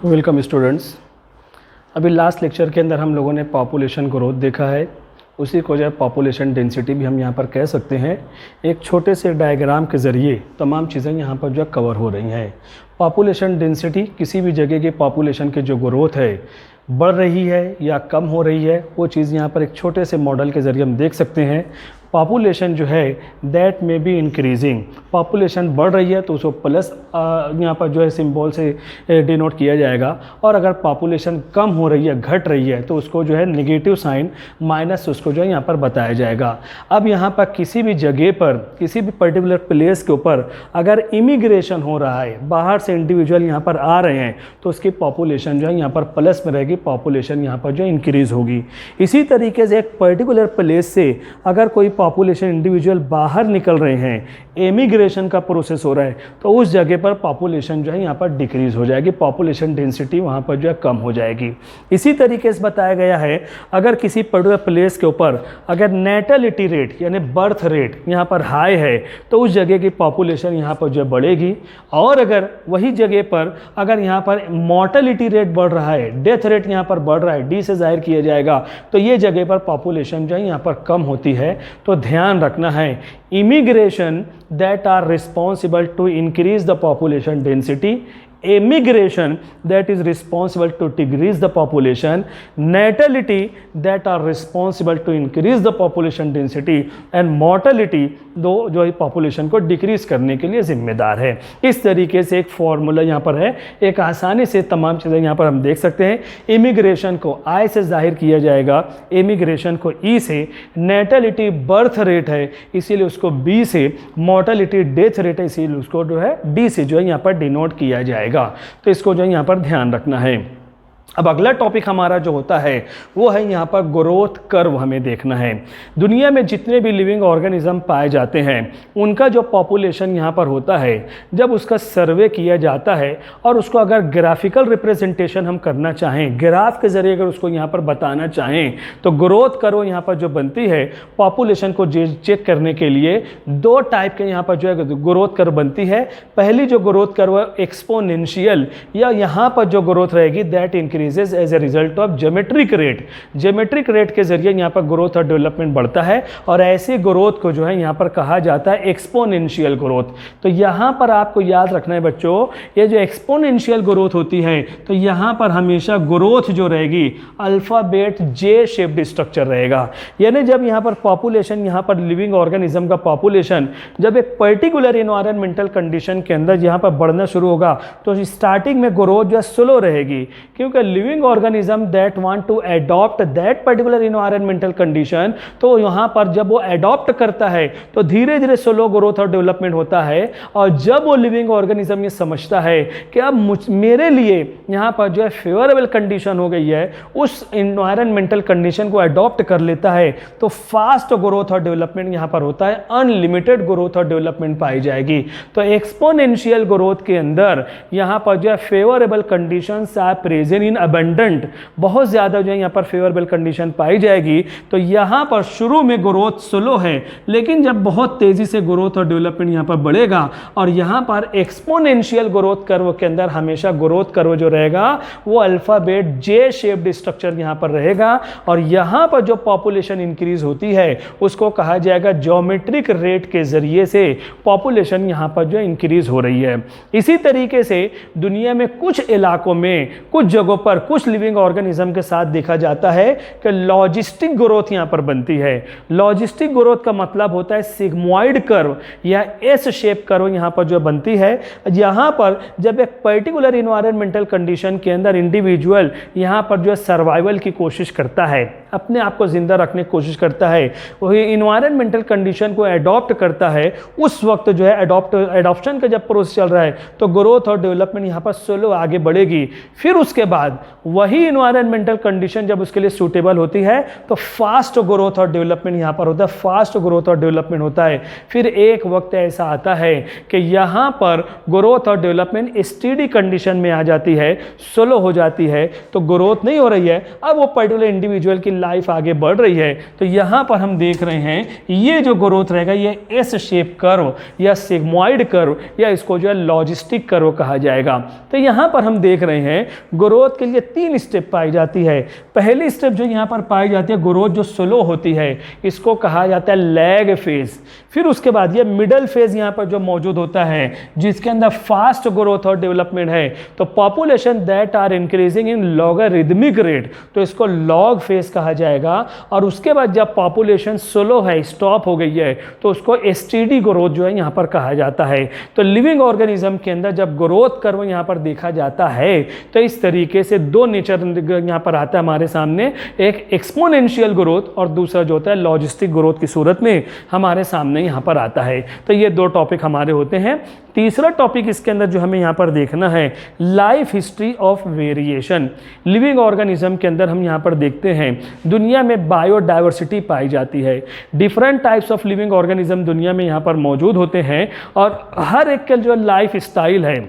Welcome students. अभी last lecture के अंदर हम लोगों ने पॉपुलेशन ग्रोथ देखा है, उसी को जो है पॉपुलेशन डेंसिटी भी हम यहाँ पर कह सकते हैं। एक छोटे से डायग्राम के ज़रिए तमाम चीज़ें यहाँ पर जो कवर हो रही हैं। पॉपुलेशन डेंसिटी किसी भी जगह के पॉपुलेशन की जो ग्रोथ है बढ़ रही है या कम हो रही है, वो चीज़ यहाँ पर एक छोटे से मॉडल के ज़रिए हम देख सकते हैं। पॉपुलेशन जो है दैट में बी इंक्रीजिंग, पॉपुलेशन बढ़ रही है तो उसको प्लस यहाँ पर जो है सिंबल से डिनोट किया जाएगा, और अगर पॉपुलेशन कम हो रही है, घट रही है, तो उसको जो है नेगेटिव साइन माइनस उसको जो है यहाँ पर बताया जाएगा। अब यहाँ पर किसी भी जगह पर, किसी भी पर्टिकुलर प्लेस के ऊपर अगर इमिग्रेशन हो रहा है, बाहर से इंडिविजुअल यहाँ पर आ रहे हैं, तो उसकी पॉपुलेशन जो है यहाँ पर प्लस में रहेगी, पॉपुलेशन यहाँ पर जो इंक्रीज होगी। इसी तरीके से एक पर्टिकुलर प्लेस से अगर कोई पॉपुलेशन इंडिविजुअल बाहर निकल रहे हैं, एमिग्रेशन का प्रोसेस हो रहा है, तो उस जगह पर पॉपुलेशन जो है यहाँ पर डिक्रीज हो जाएगी, पॉपुलेशन डेंसिटी वहाँ पर जो है कम हो जाएगी। इसी तरीके से बताया गया है अगर किसी पर्टिकुलर प्लेस के ऊपर अगर नेटलिटी रेट यानी बर्थ रेट यहाँ पर हाई है, तो उस जगह की पॉपुलेशन यहाँ पर जो बढ़ेगी, और अगर वही जगह पर अगर यहाँ पर मॉर्टेलिटी रेट बढ़ रहा है, डेथ रेट यहाँ पर बढ़ रहा है, डी से जाहिर किया जाएगा, तो ये जगह पर पॉपुलेशन जो है यहाँ पर कम होती है। तो ध्यान रखना है, immigration that are responsible to increase the population density, emigration that is responsible to decrease the population, natality that are responsible to increase the population density, and mortality दो जो है पॉपुलेशन को डिक्रीज करने के लिए जिम्मेदार है। इस तरीके से एक फॉर्मूला यहाँ पर है, एक आसानी से तमाम चीज़ें यहाँ पर हम देख सकते हैं। इमिग्रेशन को आई से जाहिर किया जाएगा, इमिग्रेशन को ई से, नेटलिटी बर्थ रेट है इसीलिए उसको बी से, मॉर्टेलिटी डेथ रेट है इसीलिए उसको जो है डी से जो है यहाँ पर डिनोट किया जाएगा। तो इसको जो है यहाँ पर ध्यान रखना है। अब अगला टॉपिक हमारा जो होता है वो है यहाँ पर ग्रोथ कर्व हमें देखना है। दुनिया में जितने भी लिविंग ऑर्गेनिज्म पाए जाते हैं उनका जो पॉपुलेशन यहाँ पर होता है, जब उसका सर्वे किया जाता है और उसको अगर ग्राफिकल रिप्रेजेंटेशन हम करना चाहें, ग्राफ के ज़रिए अगर उसको यहाँ पर बताना चाहें, तो ग्रोथ कर्व यहाँ पर जो बनती है पॉपुलेशन को चेक करने के लिए दो टाइप के यहाँ पर जो है ग्रोथ कर्व बनती है। पहली जो ग्रोथ कर्व एक्सपोनेंशियल, या यहाँ पर जो ग्रोथ रहेगी that increases as a result of geometric rate, geometric rate के जरिए यहाँ पर ग्रोथ और डेवलपमेंट बढ़ता है, और ऐसे ग्रोथ को जो है यहाँ पर कहा जाता है एक्सपोनेंशियल ग्रोथ। तो यहाँ पर आपको याद रखना है बच्चों, ये जो एक्सपोनेंशियल ग्रोथ होती है तो यहाँ पर हमेशा ग्रोथ जो रहेगी अल्फाबेट जे शेप्ड स्ट्रक्चर रहेगा। यानी जब यहाँ पर पॉपुलेशन, यहाँ पर लिविंग ऑर्गेनिज्म का पॉपुलेशन जब एक पर्टिकुलर इन्वायरमेंटल कंडीशन के अंदर यहाँ पर बढ़ना शुरू होगा, तो स्टार्टिंग में ग्रोथ जो है स्लो रहेगी, क्योंकि living organism that want to adopt that particular environmental condition, तो यहाँ पर जब वो अडॉप्ट करता है तो धीरे धीरे स्लो ग्रोथ और डेवलपमेंट होता है। और जब वो लिविंग ऑर्गेनिज्म ये समझता है कि अब मेरे लिए यहाँ पर जो है फेवरेबल कंडीशन हो गई है, उस इन्वायरमेंटल कंडीशन को अडॉप्ट कर लेता है, तो फास्ट ग्रोथ और डेवलपमेंट यहाँ पर होता है, अनलिमिटेड ग्रोथ और डेवलपमेंट पाई जाएगी। तो एक्सपोनेंशियल ग्रोथ के अंदर यहाँ पर जो है favourable conditions are present in abundant, बहुत ज़्यादा जो है यहाँ पर फेवरेबल कंडीशन पाई जाएगी। तो यहाँ पर शुरू में ग्रोथ स्लो है, लेकिन जब बहुत तेज़ी से ग्रोथ और डेवलपमेंट यहाँ पर बढ़ेगा, और यहाँ पर एक्सपोनेंशियल ग्रोथ कर्व के अंदर हमेशा ग्रोथ कर्व जो रहेगा वो अल्फाबेट जे शेप्ड स्ट्रक्चर यहाँ पर रहेगा, और यहाँ पर जो पॉपुलेशन इंक्रीज होती है उसको कहा जाएगा ज्योमेट्रिक रेट के जरिए से पॉपुलेशन यहाँ पर जो इंक्रीज हो रही है। इसी तरीके से दुनिया में कुछ इलाकों में, कुछ जगहों पर, कुछ लिविंग ऑर्गेनिज्म के साथ देखा जाता है कि लॉजिस्टिक ग्रोथ यहाँ पर बनती है। लॉजिस्टिक ग्रोथ का मतलब होता है सिग्मॉइड कर्व या एस शेप कर्व यहाँ पर जो बनती है। यहाँ पर जब एक पर्टिकुलर इन्वायरमेंटल कंडीशन के अंदर इंडिविजुअल यहाँ पर जो है सर्वाइवल की कोशिश करता है, अपने आप को जिंदा रखने की कोशिश करता है, वही इन्वायरमेंटल कंडीशन को अडॉप्ट करता है, उस वक्त जो है एडॉप्शन का जब प्रोसेस चल रहा है तो ग्रोथ और डेवलपमेंट यहाँ पर स्लो आगे बढ़ेगी। फिर उसके बाद बाद वही इन्वायरमेंटल कंडीशन जब उसके लिए सूटेबल होती है तो फास्ट ग्रोथ और डेवलपमेंट यहाँ पर होता है, फास्ट ग्रोथ और डेवलपमेंट होता है। फिर एक वक्त ऐसा आता है कि यहाँ पर ग्रोथ और डेवलपमेंट स्टेडी कंडीशन में आ जाती है, स्लो हो जाती है, तो ग्रोथ नहीं हो रही है, अब वो पर्टिकुलर इंडिविजुअल की लाइफ आगे बढ़ रही है। तो यहाँ पर हम देख रहे हैं ये जो ग्रोथ रहेगा ये एस शेप कर्व या सिग्मॉइड कर्व या इसको जो है लॉजिस्टिक कर्व कहा जाएगा। तो यहाँ पर हम देख रहे हैं ग्रोथ के लिए 3 स्टेप पाई जाती है। पहली स्टेप जो यहाँ पर पाई जाती है ग्रोथ जो स्लो होती है इसको कहा जाता है लैग फेज। फिर उसके बाद ये मिडल फेज यहाँ पर जो मौजूद होता है जिसके अंदर फास्ट ग्रोथ और डेवलपमेंट है, तो population that are increasing in logarithmic rate, तो इसको लॉग फेज कहा जाएगा। और उसके बाद जब पॉपुलेशन स्लो है, स्टॉप हो गई है, तो उसको एसटीडी ग्रोथ जो है यहाँ पर कहा जाता है। तो लिविंग ऑर्गेनिज्म के अंदर जब ग्रोथ कर्व यहाँ पर देखा जाता है तो इस तरीके से 2 नेचर यहाँ पर आता है हमारे सामने, एक एक्सपोनेंशियल ग्रोथ और दूसरा जो होता है लॉजिस्टिक ग्रोथ की सूरत में हमारे सामने यहाँ पर आता है। तो ये 2 टॉपिक हमारे होते हैं। तीसरा टॉपिक इसके अंदर जो हमें यहाँ पर देखना है life history of variation. Living organism के अंदर हम यहाँ पर देखते हैं दुनिया में बायोडाइवर्सिटी पाई जाती है, different types of living organism दुनिया में यहाँ पर मौजूद होते हैं और हर एक का जो लाइफ स्टाइल है,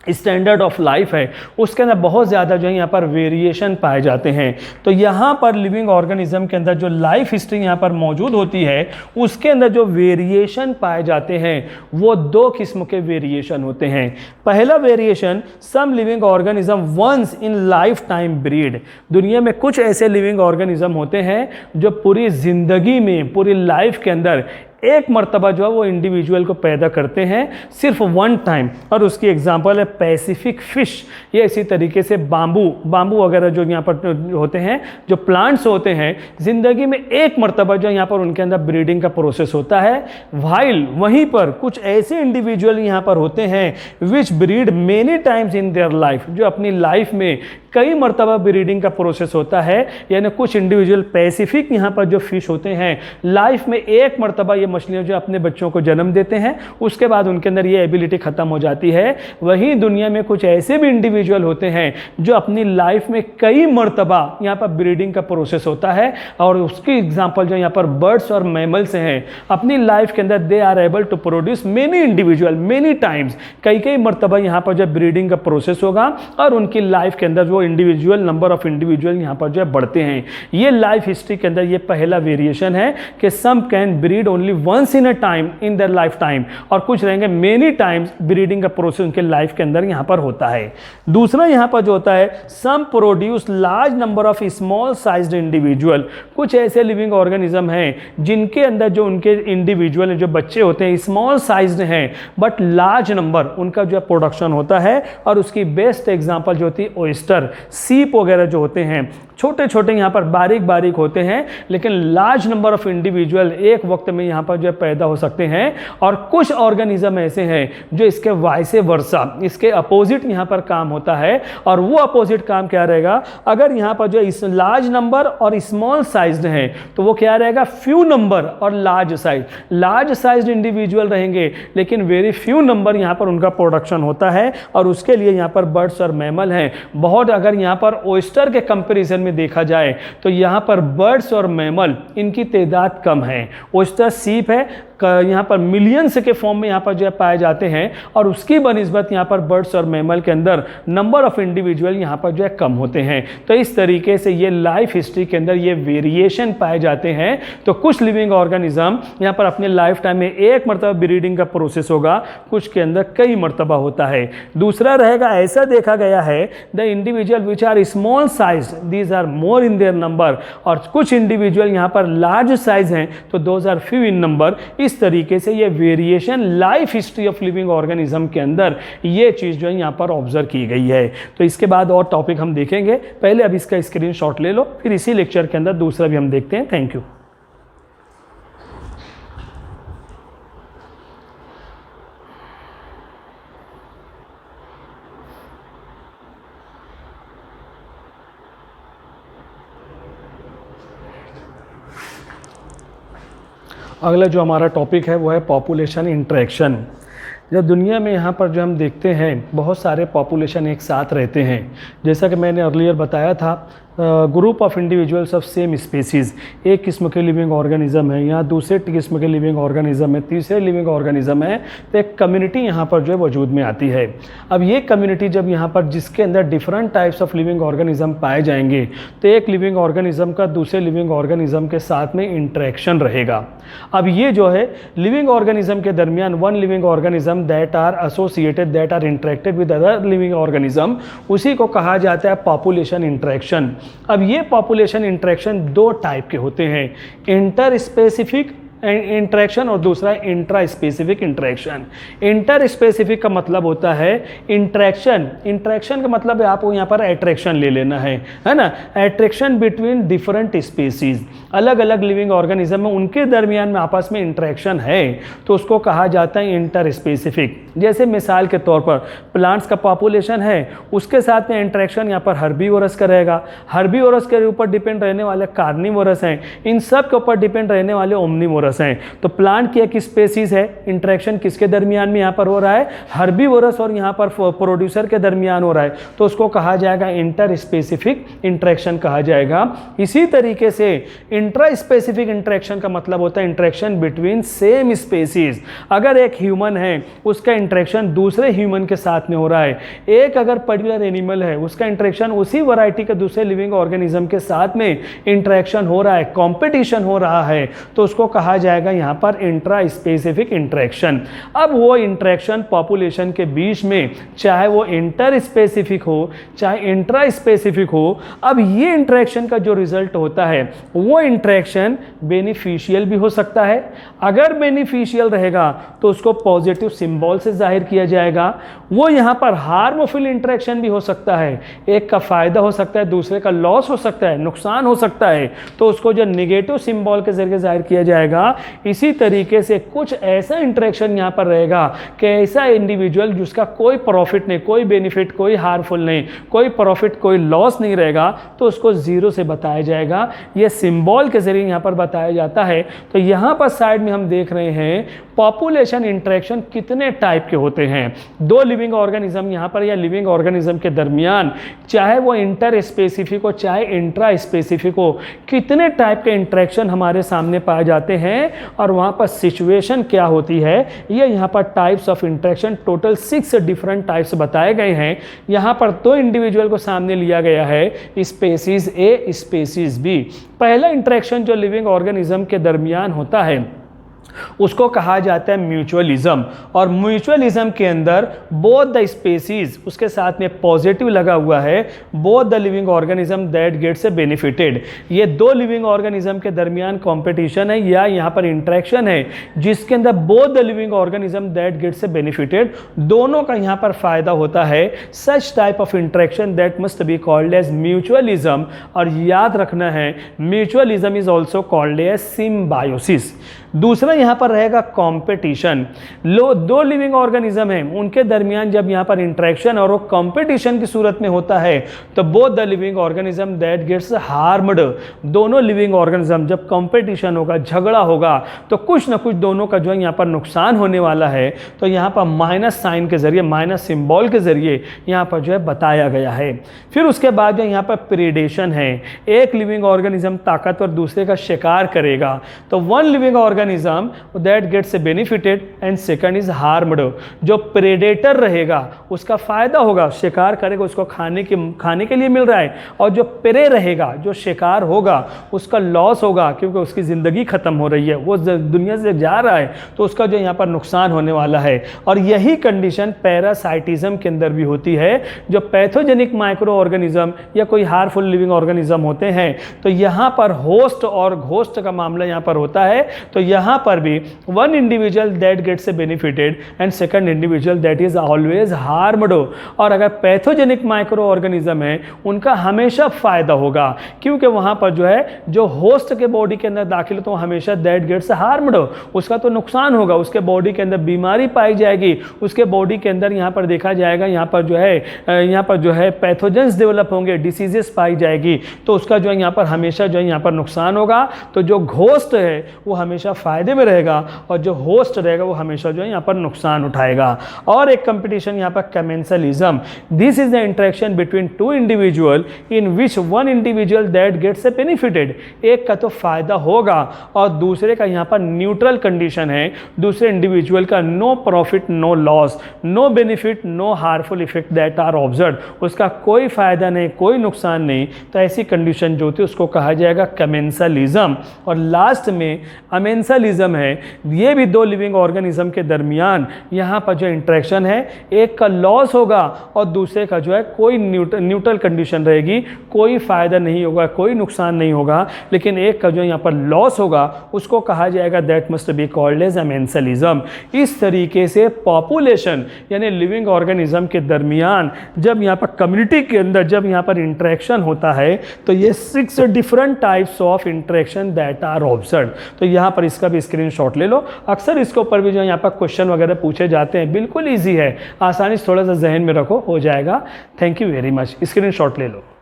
स्टैंडर्ड ऑफ लाइफ है, उसके अंदर बहुत ज़्यादा जो है यहाँ पर वेरिएशन पाए जाते हैं। तो यहाँ पर लिविंग ऑर्गेनिज्म के अंदर जो लाइफ हिस्ट्री यहाँ पर मौजूद होती है उसके अंदर जो वेरिएशन पाए जाते हैं वो 2 किस्म के वेरिएशन होते हैं। पहला variation, some living organism once in life time breed. दुनिया में कुछ ऐसे लिविंग ऑर्गेनिज्म होते हैं जो पूरी ज़िंदगी में, पूरी लाइफ के अंदर एक मर्तबा जो है वो इंडिविजुअल को पैदा करते हैं, सिर्फ 1 टाइम। और उसकी एग्जांपल है पैसिफिक फिश। ये इसी तरीके से बाम्बू वगैरह जो यहाँ पर होते हैं, जो प्लांट्स होते हैं, ज़िंदगी में एक मर्तबा जो यहाँ पर उनके अंदर ब्रीडिंग का प्रोसेस होता है। वाइल वहीं पर कुछ ऐसे इंडिविजुअल यहाँ पर होते हैं which breed many times in their life, जो अपनी लाइफ में कई मर्तबा ब्रीडिंग का प्रोसेस होता है। यानी कुछ इंडिविजुअल पैसिफिक यहाँ पर जो फिश होते हैं लाइफ में एक मर्तबा ये मछलियाँ जो अपने बच्चों को जन्म देते हैं, उसके बाद उनके अंदर ये एबिलिटी ख़त्म हो जाती है। वहीं दुनिया में कुछ ऐसे भी इंडिविजुअल होते हैं जो अपनी लाइफ में कई मर्तबा यहाँ पर ब्रीडिंग का प्रोसेस होता है और उसकी एग्जाम्पल जो यहाँ पर बर्ड्स और मैमल्स हैं। अपनी लाइफ के अंदर they are able to produce many individual many times, कई मर्तबा यहाँ पर जब ब्रीडिंग का प्रोसेस होगा और उनकी लाइफ के अंदर वो इंडिविजुअल नंबर ऑफ इंडिविजुअल यहाँ पर जो बढ़ते हैं। ये लाइफ हिस्ट्री के अंदर ये पहला वेरिएशन है कि some can breed only once in a time in their life time, और कुछ रहेंगे मेनी टाइम्स ब्रीडिंग का प्रोसेस उनके लाइफ के अंदर यहाँ पर होता है। दूसरा यहाँ पर जो होता है some produce large number of small sized individual. कुछ ऐसे लिविंग ऑर्गेनिज्म हैं जिनके अंदर जो उनके इंडिविजुअल जो बच्चे होते हैं स्मॉल साइज्ड हैं बट लार्ज नंबर उनका जो प्रोडक्शन होता है। और उसकी बेस्ट एग्जांपल जो होती है ओयस्टर, सीप वगैरह जो होते हैं, छोटे छोटे यहाँ पर बारीक होते हैं लेकिन लार्ज नंबर ऑफ इंडिविजुअल एक वक्त में यहाँ पर जो पैदा हो सकते हैं। और कुछ ऑर्गेनिज्म ऐसे हैं जो इसके वाइसे वर्सा, इसके अपोजिट यहाँ पर काम होता है। और वो अपोजिट काम क्या रहेगा, अगर यहाँ पर जो इस लार्ज नंबर और स्मॉल साइज्ड हैं तो वो क्या रहेगा, फ्यू नंबर और large size. Large sized individual रहेंगे लेकिन वेरी फ्यू नंबर यहाँ पर उनका प्रोडक्शन होता है। और उसके लिए यहाँ पर बर्ड्स और मैमल हैं बहुत। अगर यहाँ पर ओयस्टर के कंपैरिजन में देखा जाए तो यहाँ पर बर्ड्स और मैमल इनकी तादाद कम है। ओयस्टर सीप है यहाँ पर मिलियंस के फॉर्म में यहाँ पर जो है पाए जाते हैं और उसकी बनिस्बत यहाँ पर बर्ड्स और मैमल के अंदर नंबर ऑफ इंडिविजुअल यहाँ पर जो है कम होते हैं। तो इस तरीके से ये लाइफ हिस्ट्री के अंदर ये वेरिएशन पाए जाते हैं। तो कुछ लिविंग ऑर्गेनिज्म यहाँ पर अपने लाइफ टाइम में एक मरतबा ब्रीडिंग का प्रोसेस होगा, कुछ के अंदर कई मरतबा होता है। दूसरा रहेगा, ऐसा देखा गया है the individual which are small size these are more in their number, और कुछ इंडिविजुअल यहाँ पर लार्ज साइज हैं तो those are few in number. इस तरीके से ये variation life history of living organism के अंदर ये चीज़ जो है यहाँ पर ऑब्जर्व की गई है। तो इसके बाद और टॉपिक हम देखेंगे, पहले अब इसका स्क्रीनशॉट ले लो, फिर इसी लेक्चर के अंदर दूसरा भी हम देखते हैं। Thank you. अगला जो हमारा टॉपिक है वो है पॉपुलेशन इंटरेक्शन। जब दुनिया में यहाँ पर जो हम देखते हैं बहुत सारे पॉपुलेशन एक साथ रहते हैं, जैसा कि मैंने अर्लियर बताया था, group of individuals of same species, एक किस्म के लिविंग ऑर्गेनिज्म है, यहाँ दूसरे किस्म के लिविंग ऑर्गेनिज्म है, तीसरे लिविंग ऑर्गेनिज्म है, तो एक कम्युनिटी यहाँ पर जो है वजूद में आती है। अब ये कम्युनिटी जब यहाँ पर जिसके अंदर different types of living organism पाए जाएंगे, तो एक लिविंग ऑर्गेनिज्म का दूसरे लिविंग ऑर्गेनिज्म के साथ में इंटरेक्शन रहेगा। अब ये जो है लिविंग ऑर्गेनिज्म के दरमियान one living organism that are associated, that are interacted with other living organism, उसी को कहा जाता है पॉपुलेशन इंटरेक्शन। अब ये पॉपुलेशन इंटरेक्शन दो टाइप के होते हैं, इंटर स्पेसिफिक इंटरेक्शन और दूसरा intra specific interaction. Inter specific का मतलब होता है इंटरेक्शन, इंटरेक्शन का मतलब है आपको यहाँ पर अट्रैक्शन ले लेना है ना, अट्रैक्शन बिटवीन डिफरेंट स्पीसीज, अलग अलग लिविंग ऑर्गेनिज्म में उनके दरमियान में आपस में इंटरेक्शन है तो उसको कहा जाता है इंटर स्पेसिफिक। जैसे मिसाल के तौर पर प्लांट्स का पॉपुलेशन है, उसके साथ में इंटरेक्शन यहाँ पर हर्बीवोरस का रहेगा, हर्बीवोरस के ऊपर डिपेंड रहने वाले कार्निवोरस हैं, इन सब के ऊपर डिपेंड रहने वाले ओमनीवोरस हैं। तो प्लांट की एक स्पेसीज है, इंटरेक्शन किसके दरमियान में यहाँ पर हो रहा है, हर्बीवोरस और यहाँ पर प्रोड्यूसर के दरमियान हो रहा है, तो उसको कहा जाएगा इंटर स्पेसिफिक इंटरेक्शन कहा जाएगा। इसी तरीके से इंट्रा स्पेसिफिक इंटरेक्शन का मतलब होता है इंटरेक्शन बिटवीन सेम स्पेसीज। अगर एक ह्यूमन है उसका इंटरेक्शन दूसरे ह्यूमन के साथ में हो रहा है, एक अगर पर्टिकुलर एनिमल है उसका इंटरेक्शन उसी वैरायटी के दूसरे लिविंग ऑर्गेनिज्म के साथ में इंटरेक्शन हो रहा है, कंपटीशन हो रहा है, तो उसको कहा जाएगा यहाँ पर इंट्रा स्पेसिफिक इंटरेक्शन। अब वो इंटरेक्शन पॉपुलेशन के बीच में चाहे वो इंटर स्पेसिफिक हो चाहे इंट्रा स्पेसिफिक हो, अब ये इंटरेक्शन का जो रिजल्ट होता है वो इंटरेक्शन बेनिफिशियल भी हो सकता है। अगर बेनिफिशियल रहेगा तो उसको पॉजिटिव सिंबल से जाहिर किया जाएगा। वो यहाँ पर हार्मफुल इंटरेक्शन भी हो सकता है, एक का फायदा हो सकता है दूसरे का लॉस हो सकता है, नुकसान हो सकता है, तो उसको जो नेगेटिव सिंबल के जरिए जाहिर किया जाएगा। इसी तरीके से कुछ ऐसा इंटरेक्शन यहाँ पर रहेगा कि ऐसा इंडिविजुअल जिसका कोई प्रॉफिट नहीं, कोई बेनिफिट, कोई हार्मफुल नहीं, कोई प्रॉफिट कोई लॉस नहीं रहेगा, तो उसको जीरो से बताया जाएगा। यह सिंबल के जरिए यहाँ पर बताया जाता है। तो यहाँ पर साइड में हम देख रहे हैं पॉपुलेशन इंटरेक्शन कितने टाइप के होते हैं। दो लिविंग ऑर्गेनिज्म यहाँ पर या लिविंग ऑर्गेनिज्म के दरमियान चाहे वो इंटर स्पेसिफिक हो चाहे इंट्रा स्पेसिफिक हो, कितने टाइप के इंटरेक्शन हमारे सामने पाए जाते हैं और वहाँ पर सिचुएशन क्या होती है। ये यहाँ पर types of interaction total 6 different types बताए गए हैं। यहाँ पर दो इंडिविजुअल को सामने लिया गया है, स्पेसीज ए स्पेसीज बी। पहला इंटरेक्शन जो लिविंग ऑर्गेनिज्म के दरमियान होता है उसको कहा जाता है म्यूचुअलिज्म, और म्यूचुअलिज्म के अंदर बोथ द स्पेसीज, उसके साथ में पॉजिटिव लगा हुआ है, both the living organism that gets benefited. ये दो लिविंग ऑर्गेनिज्म के दरमियान कंपटीशन है या यहाँ पर इंटरेक्शन है जिसके अंदर both the living organism that gets benefited, दोनों का यहाँ पर फायदा होता है। Such type of interaction that must be called as mutualism. और याद रखना है mutualism is also called as symbiosis. दूसरा यहाँ पर रहेगा कंपटीशन। दो लिविंग ऑर्गेनिज्म हैं उनके दरमियान जब यहाँ पर इंटरेक्शन और वो कंपटीशन की सूरत में होता है तो both the living organism that gets harmed. दोनों लिविंग ऑर्गेनिज्म जब कंपटीशन होगा, झगड़ा होगा, तो कुछ ना कुछ दोनों का जो है यहाँ पर नुकसान होने वाला है। तो यहाँ पर माइनस साइन के जरिए, माइनस सिंबल के जरिए यहाँ पर जो है बताया गया है। फिर उसके बाद जो यहाँ पर प्रेडेशन है, एक लिविंग ऑर्गेनिज्म ताकतवर दूसरे का शिकार करेगा, तो one living organism that gets benefited and second is harmed। जो प्रेडेटर रहेगा उसका फायदा होगा, शिकार करेगा, उसको खाने के लिए मिल रहा है, और जो प्रे रहेगा, जो शिकार होगा, उसका लॉस होगा क्योंकि उसकी ज़िंदगी ख़त्म हो रही है, वो दुनिया से जा रहा है, तो उसका जो यहाँ पर नुकसान होने वाला है। और यही कंडीशन पैरासाइटिज्म के अंदर भी होती है। जो पैथोजेनिक माइक्रो ऑर्गेनिज्म या कोई हार्मफुल लिविंग ऑर्गेनिज्म होते हैं तो यहाँ पर होस्ट और घोस्ट का मामला यहाँ पर होता है। तो यहाँ पर भी one individual that gets benefited and second individual that is always harmed. और अगर पैथोजेनिक माइक्रो ऑर्गेनिज्म है उनका हमेशा फायदा होगा क्योंकि वहाँ पर जो है जो होस्ट के बॉडी के अंदर दाखिल तो हमेशा दैट गेट्स हार्मड, उसका तो नुकसान होगा, उसके बॉडी के अंदर बीमारी पाई जाएगी, उसके बॉडी के अंदर यहाँ पर देखा जाएगा यहाँ पर जो है पैथोजेंस डेवलप होंगे, डिसीजेस पाई जाएगी, तो उसका जो है यहाँ पर हमेशा जो है यहाँ पर नुकसान होगा। तो जो घोस्ट है वो हमेशा फायदे में में रहेगा और जो होस्ट रहेगा वो हमेशा जो है यहाँ पर नुकसान उठाएगा। और एक कंपटीशन यहाँ पर commensalism, this is the interaction between two individual in which one individual that gets a benefited, एक का तो फायदा होगा और दूसरे का यहाँ पर न्यूट्रल कंडीशन है, दूसरे इंडिविजुअल का no profit no loss, no benefit no harmful effect that are observe, उसका कोई फायदा नहीं कोई नुकसान नहीं, तो ऐसी कंडीशन जो होती है उसको कहा जाएगा कमेंसलिज्म। और लास्ट में अमेंसलिज्म है, ये भी दो लिविंग ऑर्गेनिज्म के दरमियान यहाँ पर जो इंटरेक्शन है, एक का लॉस होगा और दूसरे का जो है कोई न्यूट्रल कंडीशन रहेगी, कोई फायदा नहीं होगा कोई नुकसान नहीं होगा, लेकिन एक का जो यहाँ पर लॉस होगा उसको कहा जाएगा that must be called as amensalism. इस तरीके से पॉपुलेशन यानी लिविंग ऑर्गेनिज्म के दरमियान जब यहाँ पर कम्युनिटी के अंदर जब यहाँ पर इंटरेक्शन होता है तो ये 6 different types of interaction that are observe. तो यहाँ पर इसका भी स्क्रीनशॉट ले लो, अक्सर इसके ऊपर भी जो यहाँ पर क्वेश्चन वगैरह पूछे जाते हैं, बिल्कुल ईजी है, आसानी से थोड़ा सा जहन में रखो हो जाएगा। Thank you very much, screenshot ले लो।